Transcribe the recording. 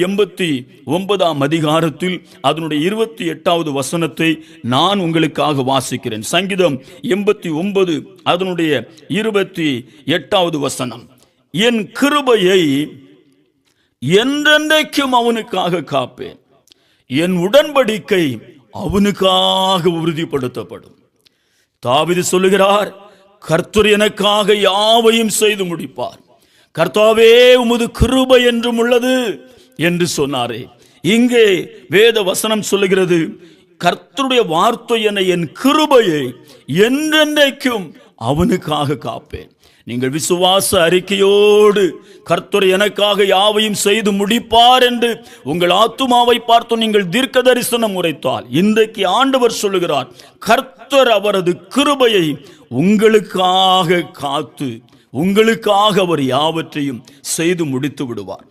89ஆம் அதிகாரத்தில் அதனுடைய 28வது வசனத்தை நான் உங்களுக்காக வாசிக்கிறேன். சங்கீதம் 89 அதனுடைய 28வது வசனம். என் கிருபையை என்றென்றைக்கும் அவனுக்காக காப்பேன், என் உடன்படிக்கை அவனுக்காக உறுதிப்படுத்தப்படும். தாவீது சொல்லுகிறார், கர்த்தர் எனக்காக யாவையும் செய்து முடிப்பார், கர்த்தாவே உமது கிருபை என்றும் உள்ளது என்று சொன்னாரே. இங்கே வேத வசனம் சொல்லுகிறது, கர்த்தருடைய வார்த்தை என என் கிருபையை என்றென்றைக்கும் அவனுக்காக காப்பேன். நீங்கள் விசுவாச அறிக்கையோடு கர்த்தர் எனக்காக யாவையும் செய்து முடிப்பார் என்று உங்கள் ஆத்துமாவை பார்த்து நீங்கள் தீர்க்க தரிசனம் உரைத்தால், இன்றைக்கு ஆண்டவர் சொல்லுகிறார், கர்த்தர் அவரது கிருபையை உங்களுக்காக காத்து உங்களுக்காக அவர் யாவற்றையும் செய்து முடித்து விடுவார்.